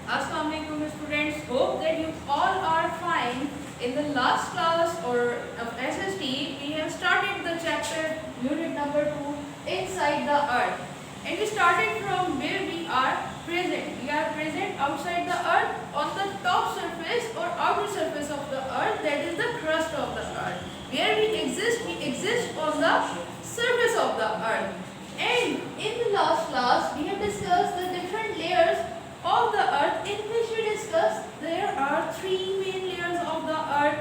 Assalamualaikum students. Hope that you all are fine. In the last class of SST, we have started the chapter unit number 2 inside the earth. And we started from where we are present. We are present outside the earth on the top surface or outer surface of the earth, that is the crust of the earth. Where we exist on the surface of the earth. And in the last class, we have discussed the different layers of the earth, in which we discussed there are three main layers of the earth.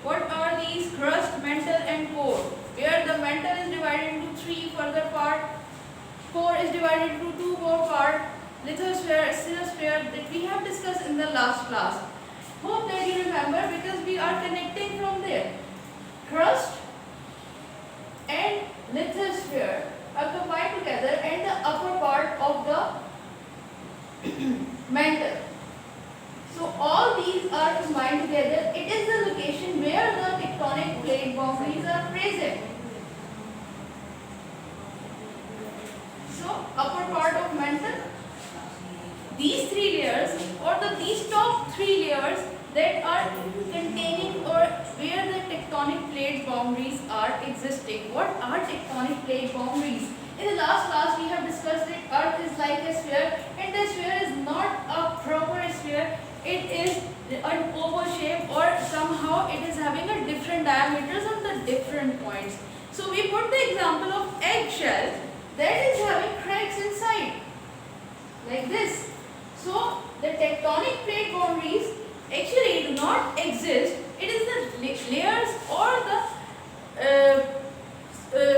What are these? Crust, mantle and core. Where the mantle is divided into three further part, core is divided into two more part, lithosphere, asthenosphere, that we have discussed in the last class. Hope that you remember, because we are connecting from there. Crust and lithosphere are combined together, and the upper part of the mantle. So all these are combined together. It is the location where the tectonic plate boundaries are present. So upper part of mantle, these three layers or these top three layers that are containing or where the tectonic plate boundaries are existing. What are tectonic plate boundaries? In the last class we have discussed that earth is like a sphere, and the sphere is not a proper sphere. It is an oval shape, or somehow it is having a different diameters on the different points. So we put the example of eggshell that is having cracks inside like this. So the tectonic plate boundaries actually do not exist. It is the layers or the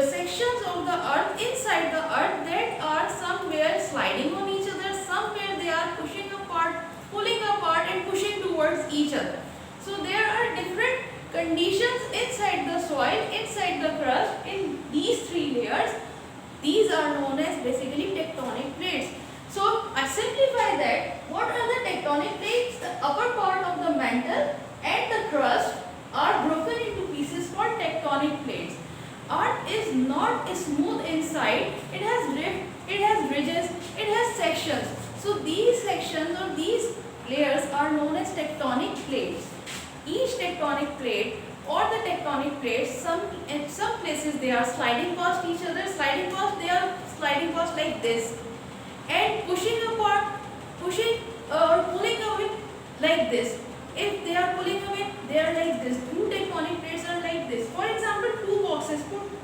sections of the earth inside the earth that are somewhere sliding on each other, somewhere they are pushing apart, pulling apart and pushing towards each other. So there are different conditions inside the soil, inside the crust, in these three layers. These are known as basically tectonic plates. So I simplify that. What are the tectonic plates? The upper part of the mantle and the crust are broken into pieces called tectonic plates. Earth is not smooth inside. It has rift, it has ridges, it has sections. So these sections or these layers are known as tectonic plates. Each tectonic plate or the tectonic plates, in some places they are sliding past each other, they are sliding past like this, and pushing apart, or pulling away like this. If they are pulling away, they are like this. Two tectonic plates are like this. For example, two boxes.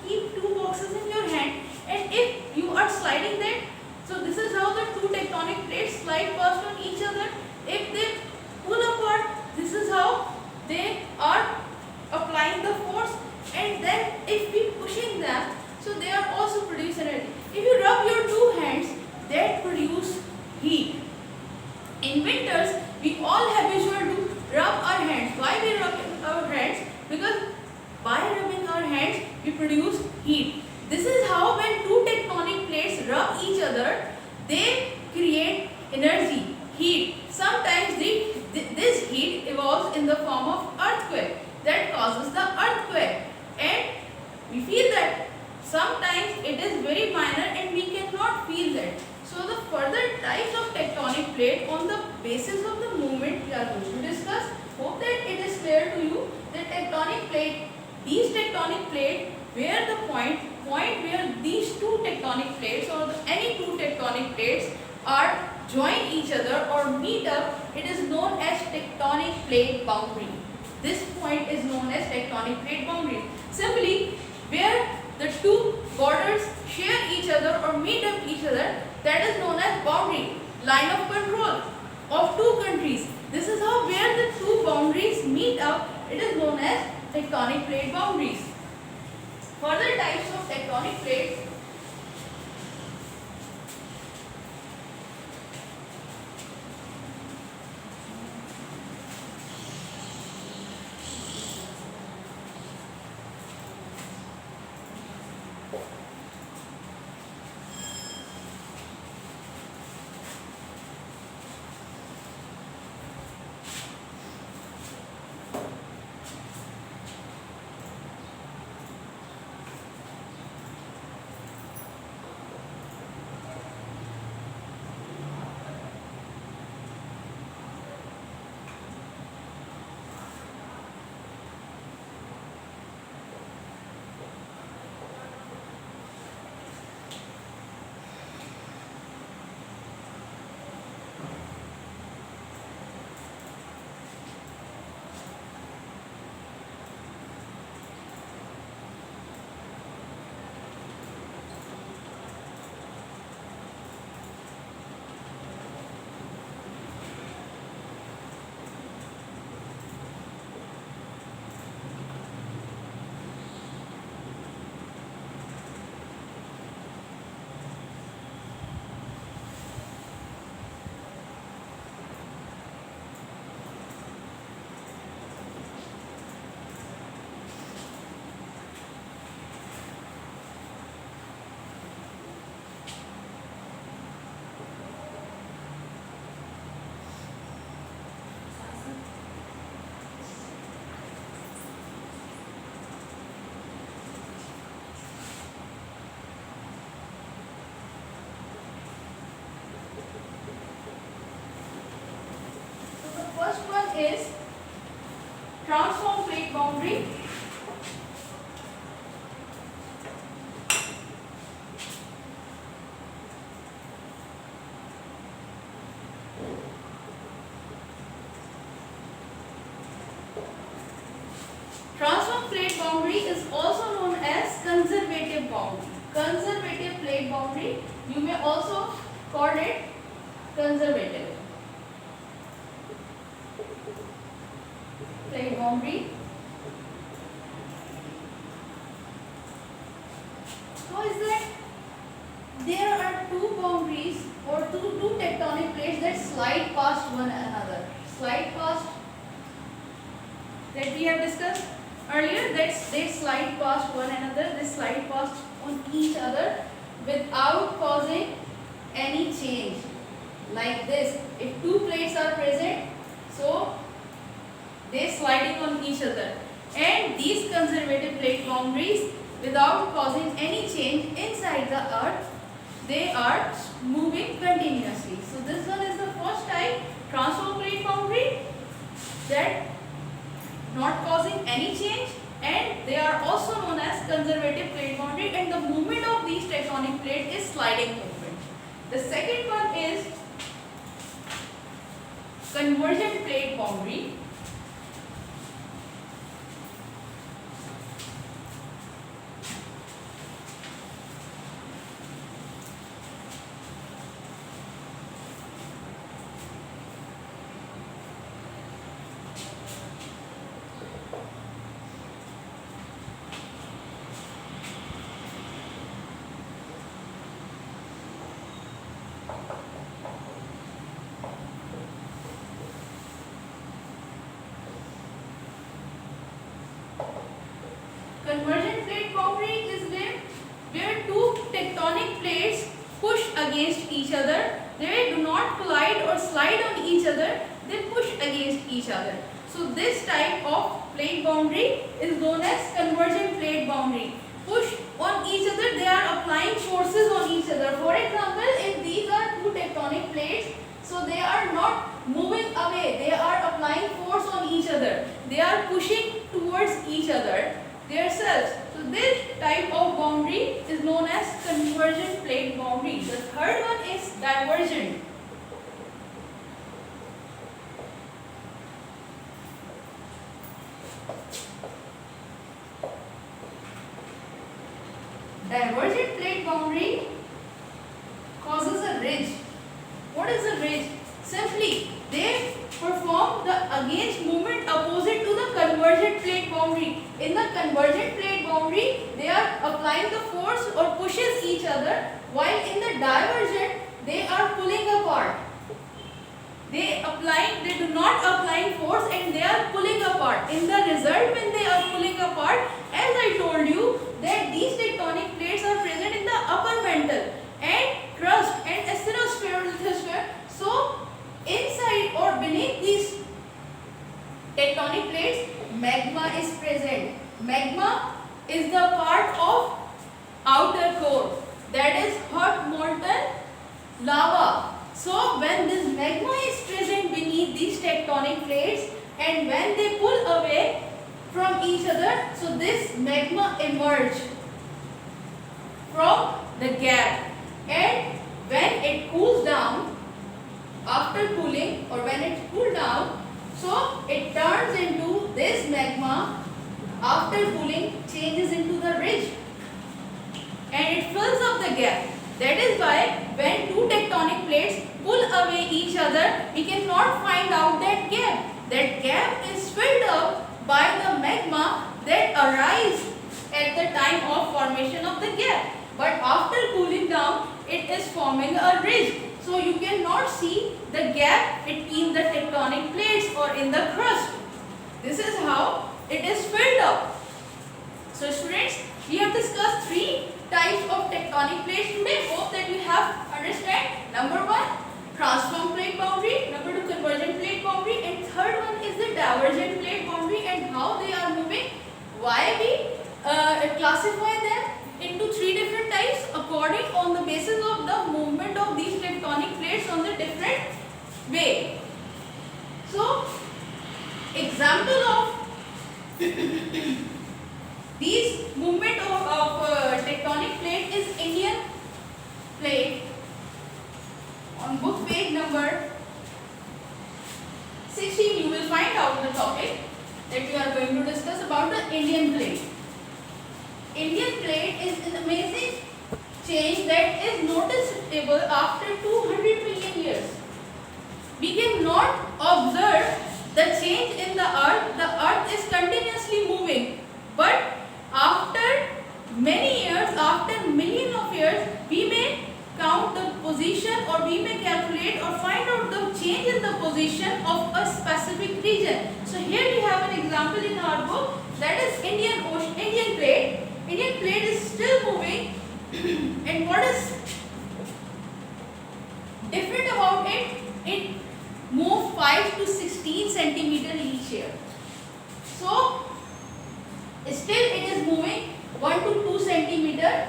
Keep two boxes in your hand, and if you are sliding them, so this is how the two tectonic plates slide past on each other. If they pull apart, this is how they are applying the force, and then if we pushing them, so they are also produce energy. If you rub your two hands, that produce heat. In winters, we all habitual to rub our hands. Why we rub our hands? Because by rubbing our hands, we produce heat. This is how when two tectonic plates rub each other, they create energy, heat. Sometimes this heat evolves in the form of earthquake that causes the earthquake, and we feel that. Sometimes it is very minor and we cannot feel that. So the further types of tectonic plate on the basis of the movement we are going to discuss. Hope that it is clear to you. The tectonic plate, these tectonic plate, where the point where these two tectonic plates or any two tectonic plates are join each other or meet up, it is known as tectonic plate boundary. This point is known as tectonic plate boundary. Simply, where the two borders share each other or meet up each other, that is known as boundary, line of control of two countries. This is how where the two boundaries meet up, it is known as tectonic plate boundaries. Further types of tectonic plates. is transform plate boundary. Transform plate boundary is also known as conservative boundary. Conservative plate boundary, you may also call it conservative plate boundary. How is that? There are two boundaries or two tectonic plates that slide past one another. Slide past, that we have discussed earlier, that they slide past one another, they slide past on each other without causing any change. Like this, if two plates are present, so they sliding on each other, and these conservative plate boundaries, without causing any change inside the earth, they are moving continuously. So this one is the first type, transform plate boundary, that not causing any change, and they are also known as conservative plate boundary, and the movement of these tectonic plate is sliding movement. The second one is convergent plate boundary. Convergent plate boundary is where two tectonic plates push against each other. They do not collide or slide on each other, they push against each other. So this type of plate boundary is known as convergent plate boundary. Push on each other, they are applying forces on each other. For example, if these are two tectonic plates, so they are not moving away, they are applying force on each other. They are pushing towards each other themselves. So this type of boundary is known as convergent plate boundary. The third one is divergent. Divergent plate boundary causes a ridge. What is a ridge? Simply, they perform the against movement opposite to the convergent plate boundary. In the convergent plate boundary, they are applying the force or pushes each other, while in the divergent, they are pulling apart. They do not applying force and they are pulling apart. In the result, when they are pulling apart, as I told you, that these tectonic plates are present in the upper mantle and crust and asthenosphere, lithosphere. So inside or beneath these tectonic plates, magma is present. Magma is the part of outer core, that is hot molten lava. So when this magma is present beneath these tectonic plates, and when they pull away from each other, so this magma emerge from the gap, and when it cools down, after cooling or when it cooled down, so it turns into this magma, after cooling changes into the ridge and it fills up the gap. That is why when two tectonic plates pull away each other, we cannot find out that gap. That gap is filled up by the magma that arises at the time of formation of the gap. But after cooling down, it is forming a ridge. So you cannot see the gap between the tectonic plates or in the crust. This is how it is filled up. So students, we have discussed three types of tectonic plates today. Hope that you have understand. Number one, transform plate boundary. Number two, convergent plate boundary. And third one is the divergent plate boundary and how they are moving. Why we classify them into three different types according on the basis of the movement of these tectonic plates on the different way. So number 16 you will find out the topic that we are going to discuss about the Indian plate. Indian plate is an amazing change that is noticeable after 200 million years. We cannot observe the change in the earth is continuously moving, but after many years, after millions of years, we may count the position or we may calculate or find out the change in the position of a specific region. So here we have an example in our book, that is Indian plate. Indian plate is still moving and what is different about it? It moves 5 to 16 centimeter each year. So still it is moving 1 to 2 centimeter.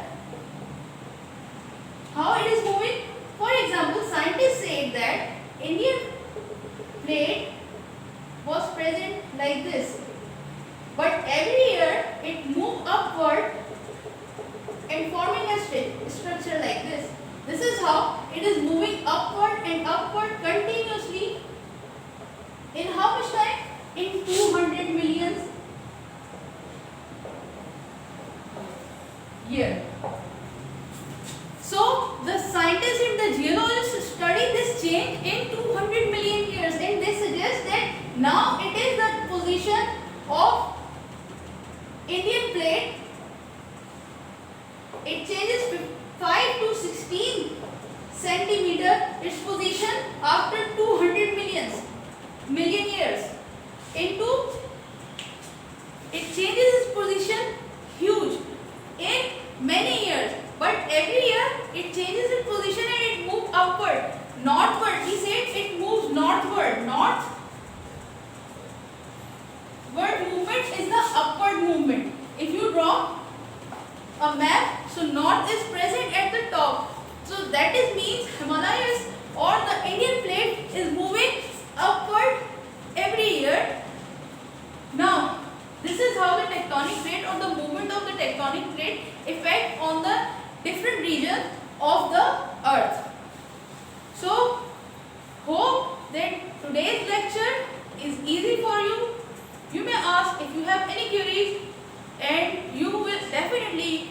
How it is moving? For example, scientists said that Indian plate was present like this, but every year it moved upward and forming a structure like this. This is how it is moving upward and upward continuously. In how much time? In 200 million years. So the scientists and the geologists study this change in 200 million years, and they suggest that now it is the position of Indian plate. It changes 5 to 16 centimeter its position after 200 million years. It changes its position huge in many years, but every year it changes its position and it moves upward, northward. He said it moves northward. Northward movement is the upward movement. If you draw a map, so north is present at the top. So that is means Himalayas or the Indian plate is moving upward every year. Now, this is how the tectonic plate or the movement of the tectonic plate affect on the different regions of the earth. So, hope that today's lecture is easy for you. You may ask if you have any queries, and you will definitely